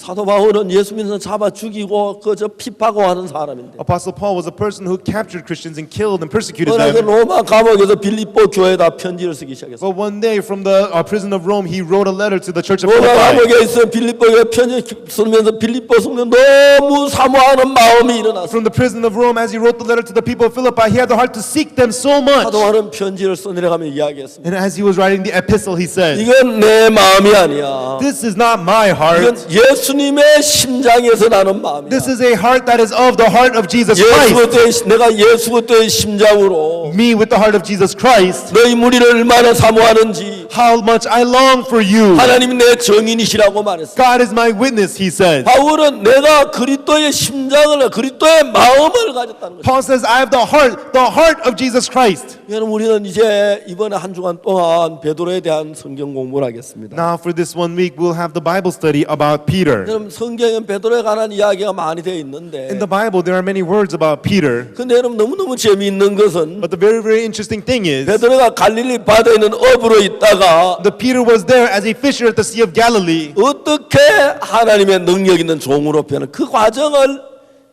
사도 바울은 예수 믿는 잡아 죽이고 그저 핍하고 하는 사람인데. Apostle Paul was a person who captured Christians and killed and persecuted 그러나 그 them. 로마 감옥에서 빌립보 교회에다 편지를 쓰기 시작했어요. But one day from the prison of Rome, he wrote a letter to the church of 로마 Philippi. 감옥에 있어 빌립보에 편지 쓰면서 빌립보 성도 너무 사모하는 마음이 일어났어요. From the prison of Rome, as he wrote the letter to the people of Philippi, he had the heart to seek them so much. 사도 바울은 편지를 써내려가며 이야기했습니다. And as he was writing the epistle, he said, 이건 내 마음이 아니야. "This is not my 이건 heart. 예수님의 심장에서 나는 마음이야. This is a heart that is of the heart of Jesus Christ. 내가 예수 그리스도의 심장으로 Me with the heart of Jesus Christ. 너희 무리를 얼마나 사모하는지 How much I long for you. 하나님이 내 증인이시라고 말했어요. God is my witness," he said. 바울은 내가 그리스도의 심장을 그리스도의 마음을 가졌다는 거죠. Paul says, "I have the heart of Jesus Christ." 여러분 우리는 이제 이번에 한 주간 동안 베드로에 대한 성경 공부를 하겠습니다. Now for this 1 week, we'll have the Bible study about Peter. 여러분 성경에 베드로에 관한 이야기가 많이 되어 있는데 In the Bible, there are many words about Peter. 근데 여러분 너무너무 재미있는 것은 But the very, very interesting thing is, 베드로가 갈릴리 바다에 있는 어부로 있다가 the Peter was there as a fisher at the Sea of Galilee. 어떻게 하나님의 능력 있는 종으로 변한 그 과정을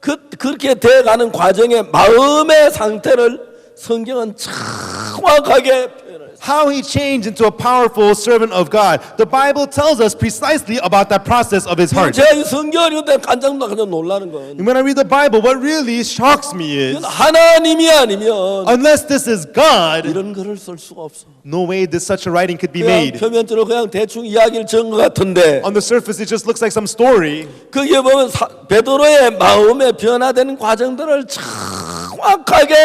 그렇게 돼가는 과정의 마음의 상태를 성경은 정확하게 표현을 했어요. How he changed into a powerful servant of God. The Bible tells us precisely about that process of his heart. 제가 이 성경을 읽을 때 간장 놀라는 건 And when I read the Bible, what really shocks me is, 이건 하나님이 아니면 unless this is God, 이런 글을 쓸 수가 없어. no way this such a writing could be 그냥 made. 표면적으로 그냥 대충 이야기를 적은 것 같은데 On the surface, it just looks like some story. 거기에 보면 베드로의 마음에 변화되는 과정들을 정확하게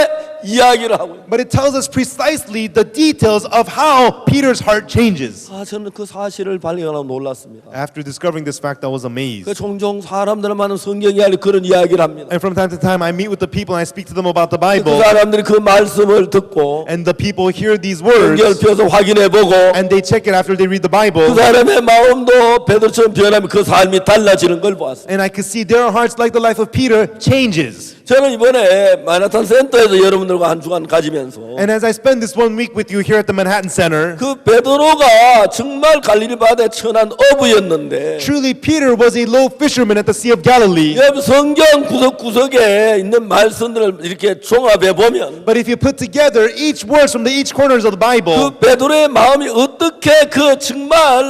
이야기를 하고 있어요. But it tells us precisely the details of how Peter's heart changes. 저는 그 사실을 발견하고 놀랐습니다. After discovering this fact, I was amazed. 종종 사람들 많은 성경 이야기 그런 이야기를 합니다. And from time to time, I meet with the people and I speak to them about the 그 Bible. 사람들이 그 말씀을 듣고 And the people hear these words 성경을 펴서 확인해보고 and they check it after they read the 그 Bible. 사람의 마음도 베드로처럼 변하면 그 삶이 달라지는 걸 보았어요. And I could see their hearts, like the life of Peter, changes. 저는 이번에 마나탄 센터에서 여러분들과 한 주간 가지면서 And as I spend this 1 week with you here at the Manhattan Center, 그 베드로가 정말 갈릴리 바다에 천한 어부였는데 truly Peter was a low fisherman at the Sea of Galilee. 여러분 성경 구석구석에 있는 말씀들을 이렇게 종합해 보면 But if you put together each words from each corners of the Bible, 그 베드로의 마음이 어떻게 그 정말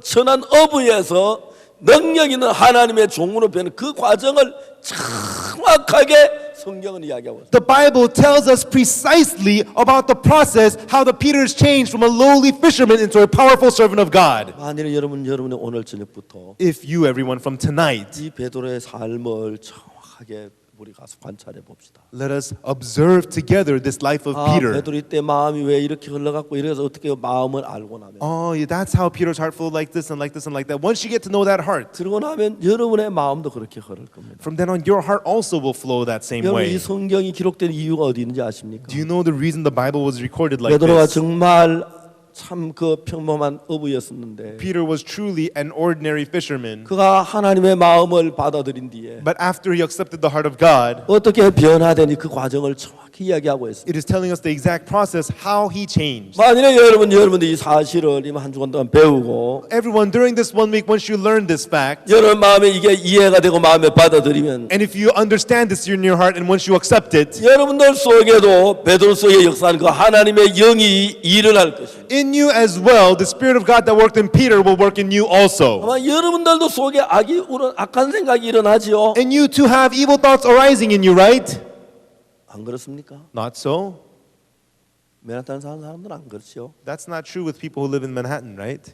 천한 어부에서 능력 있는 하나님의 종으로 변한 그 과정을 정확하게 성경은 이야기하고 있어요. the Bible tells us precisely about the process, how the Peter's changed from a lowly fisherman into a powerful servant of God. 만일 여러분의 오늘 저녁부터 If you, everyone, from tonight, 이 베드로의 삶을 정확하게 우리 가서 관찰해 봅시다. let us observe together this life of Peter. 베드로 이때 마음이 왜 이렇게 흘러갔고 이래서 어떻게 마음을 알고 나면 Oh, yeah, that's how Peter's heart flowed, like this and like this and like that. Once you get to know that heart, 그러고 나면 여러분의 마음도 그렇게 흐를 겁니다. from then on, your heart also will flow that same 여러분 이 way. 성경이 기록된 이유가 어디 있는지 아십니까? Do you know the reason the Bible was recorded like 베드로가 this? 정말 참 그 평범한 어부였었는데 Peter was truly an ordinary fisherman. 그가 하나님의 마음을 받아들인 뒤에 But after he accepted the heart of God, 어떻게 변화되니 그 과정을 정확히 이야기하고 있습니다. it is telling us the exact process, how he changed. 만일에 여러분들이 이 사실을 이 한 주간 동안 배우고 Everyone, during this 1 week, once you learn this fact, 여러분 마음에 이게 이해가 되고 마음에 받아들이면 and if you understand this in your heart, and once you accept it, 여러분들 속에도 베드로 속에 역사하는 그 하나님의 영이 일을 할 것입니다. in you as well, the Spirit of God that worked in Peter will work in you also. 아마 여러분들도 속에 악한 생각이 일어나지요. And you too have evil thoughts arising in you, right? 안 그렇습니까? Not so. 맨하탄 사는 사람들은 안 그렇죠. That's not true with people who live in Manhattan, right?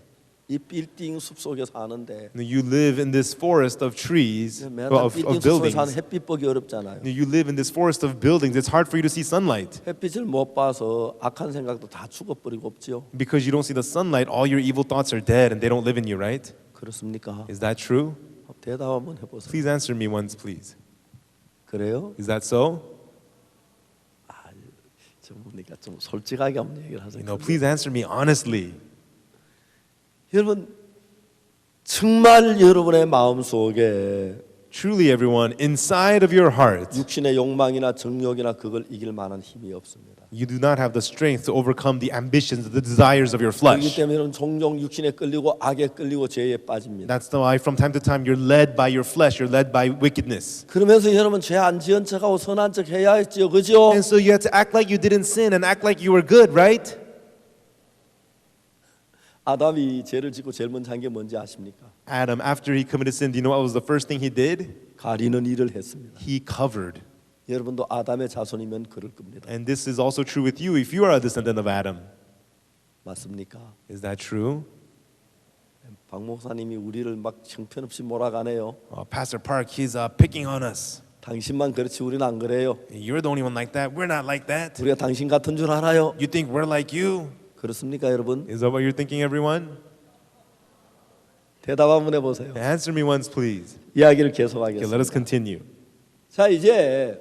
이 빌딩 숲 속에 사는데 You live in this forest of trees, 맨하탄 of 빌딩 숲 속에 사는 buildings. 햇빛 보기 어렵잖아요. You live in this forest of buildings. It's hard for you to see sunlight. 햇빛을 못 봐서 악한 생각도 다 죽어버리고 없지요. Because you don't see the sunlight, all your evil thoughts are dead and they don't live in you, right? 그렇습니까? Is that true? 대답 한번 해보세요. Please answer me once, please. 그래요? Is that so? 전문가가 좀 솔직하게 한번 얘기를 하세요. Please answer me honestly. 여러분 정말 여러분의 마음 속에 Truly, everyone, inside of your heart, 육신의 욕망이나 정욕이나 그걸 이길 만한 힘이 없습니다. You do not have the strength to overcome the ambitions, the desires of your 그렇기 flesh. 때문에 여러분 종종 육신에 끌리고 악에 끌리고 죄에 빠집니다. That's why from time to time you're led by your flesh, you're led by wickedness. 그러면서 여러분 죄 안 지은 척하고 선한 척 해야 했죠, 그죠? And so you have to act like you didn't sin and act like you were good, right? 아담이 죄를 짓고 제일 먼저 한 게 뭔지 아십니까? Adam, after he committed sin, do you know what was the first thing he did? 가리는 일을 했습니다. He covered. 여러분도 아담의 자손이면 그럴 겁니다. And this is also true with you if you are a descendant of Adam. 맞습니까? Is that true? 박 목사님이 우리를 막 형편없이 몰아가네요. Pastor Park, he's picking on us. 당신만 그렇지 우리는 안 그래요. You're the only one like that. We're not like that. 우리가 당신 같은 줄 알아요. You think we're like you? 그렇습니까, 여러분? Is that what you're thinking, everyone? 대답 한번 해보세요. Answer me once, please. 이야기를 Okay, let 계속하겠습니다. us continue. 자, 이제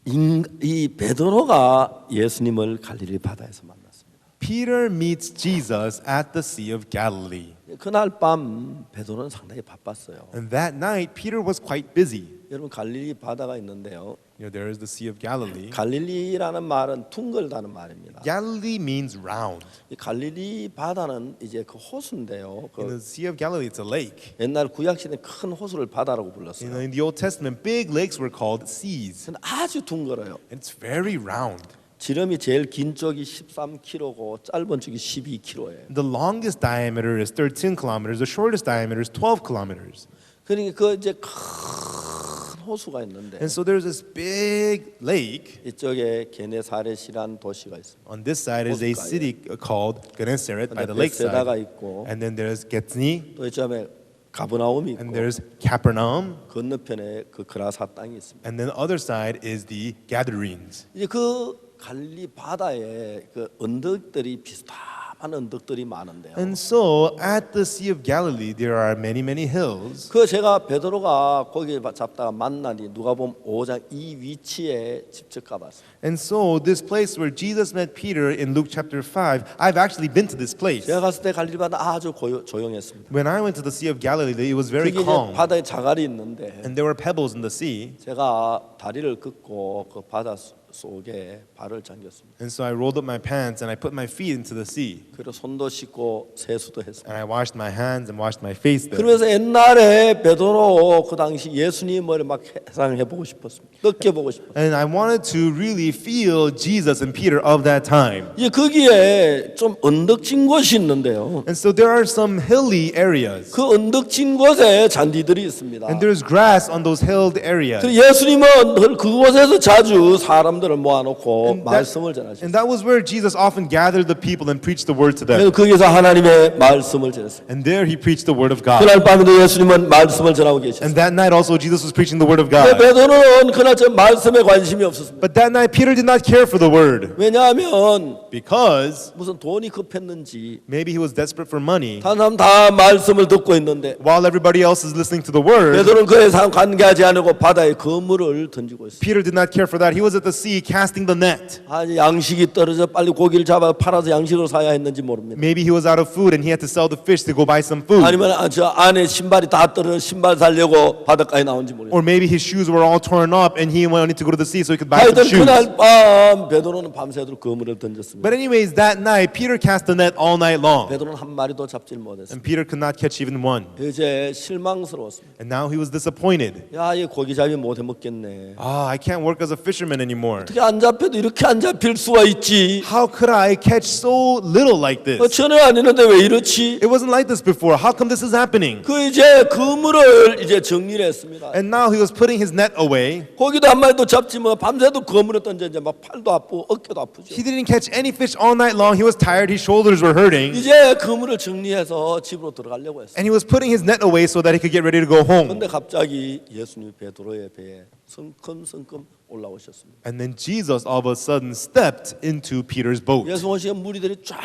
이 베드로가 예수님을 갈릴리 바다에서 만났습니다. Peter meets Jesus at the Sea of Galilee. 그날 밤 베드로는 상당히 바빴어요. And that night, Peter was quite busy. 여러분 갈릴리 바다가 있는데요. You know, there is the Sea of Galilee. 갈릴리라는 말은 둥글다는 말입니다. Galilee means round. 이 갈릴리 바다는 이제 그 호수인데요. In the Sea of Galilee, it's a lake. 옛날 구약 시대 큰 호수를 바다라고 불렀어요. In the Old Testament, big lakes were called seas. 그건 아주 둥글어요. And it's very round. 지름이 제일 긴 쪽이 13km고 짧은 쪽이 12km예요. The longest diameter is 13 kilometers. The shortest diameter is 12 kilometers. 그러니까 그 이제 큰 호수가 있는데 And so there's this big lake. 이쪽에 게네사렛이라는 도시가 있습니다. On this side is a 호숫가에. city called Gennesaret by the 베세다가 lakeside. 있고 And then there's Gethsemane. 또 이쪽에 가브나움이 있고 And there's Capernaum. 건너편에 그 그라사 땅이 있습니다. And then the other side is the Gadarenes. 이제 그 갈릴리 바다에 그 언덕들이 비슷한 언덕들이 많은데요. And so at the Sea of Galilee, there are many, many hills. 그 제가 베드로가 고기 잡다가 만나니 누가복음 5장 이 위치에 직접 가봤어요. And so this place where Jesus met Peter in Luke chapter 5, I've actually been to this place. 제가 갔을 때 갈릴리 바다 아주 조용했습니다. When I went to the Sea of Galilee, it was very 거기 이제 calm. 바다에 자갈이 있는데 And there were pebbles in the sea. 제가 다리를 긋고 그 바다 속에 발을 잠겼습니다. And so I rolled up my pants and I put my feet into the sea. 그리고 손도 씻고 세수도 했습니다. And I washed my hands and washed my face there. 그러면서 옛날에 베드로 그 당시 예수님을 막 해상해 보고 싶었습니다. 느껴보고 싶었어요. And I wanted to really feel Jesus and Peter of that time. 이제 거기에 좀 언덕진 곳이 있는데요. And so there are some hilly areas. 그 언덕진 곳에 잔디들이 있습니다. And there's grass on those hilled areas. 그 예수님은 그곳에서 자주 사람들을 모아놓고 And 말씀을 전하셨어요. that was where Jesus often gathered the people and preached the word to them. 그래서 거기서 하나님의 말씀을 전했습니다. And there he preached the word of God. 그날 밤에도 예수님은 말씀을 전하고 계셨어요. And that night also Jesus was preaching the word of 근데 God. 베드로는 그날 저 말씀에 관심이 없었습니다. But that night Peter did not care for the word 왜냐하면 because 무슨 돈이 급했는지 maybe he was desperate for money 다른 사람 다 말씀을 듣고 있는데 while everybody else is listening to the word. 베드로는 그에 관계하지 않고 바다에 그물을 던지고 있어요. Peter did not care for that. He was at the sea casting the net. 아니 양식이 떨어져 빨리 고기를 잡아 팔아서 양식을 사야 했는지 모릅니다. Maybe he was out of food and he had to sell the fish to go buy some food. 아니면 저 안에 신발이 다 떨어져 신발 살려고 바닷가에 나온지 모르겠어요. Or maybe his shoes were all torn up and he wanted to go to the sea so he could buy some 하여튼 shoes. 그날 밤 베드로는 밤새도록 그물을 던졌습니다. But anyways, that night Peter cast the net all night long. 베드로는 한 마리도 잡질 못했어요. And Peter could not catch even one. 이제 실망스러웠습니다. And now he was disappointed. 야, 이 고기잡이 못 해먹겠네. I can't work as a fisherman anymore. 어떻게 안 잡혀도 이렇게 안 잡힐 수가 있지? How could I catch so little like this? 전혀 아니는데 왜 이렇지? It wasn't like this before. How come this is happening? 그 이제 그물을 이제 정리를 했습니다. And now he was putting his net away. 고기도 한 마리도 잡지 뭐 밤새도 그물에 던져 이제 막 팔도 아프고 어깨도 아프죠. He didn't catch any fish all night long. He was tired. His shoulders were hurting. 이제 그물을 정리해서 집으로 들어가려고 했어요. And he was putting his net away so that he could get ready to go home. 근데 갑자기 예수님이 베드로의 배에 성큼성큼 올라오셨습니다. And then Jesus all of a sudden stepped into Peter's boat. 예수 오시면 무리들이 쫙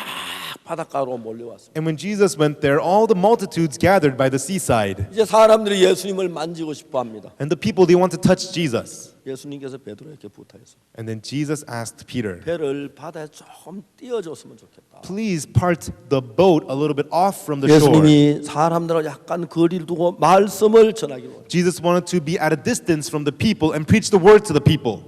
바닷가로 몰려왔습니다. And when Jesus went there, all the multitudes gathered by the seaside. 이제 사람들이 예수님을 만지고 싶어합니다. And the people, they want to touch Jesus. 예수님께서 베드로에게 부탁했어요. And then Jesus asked Peter, 배를 바다에 조금 띄워줬으면 좋겠다. please part the boat a little bit off from the shore. 예수님이 사람들하고 약간 거리를 두고 말씀을 전하기로. Jesus wanted to be at a distance from the people and preach the word to the people.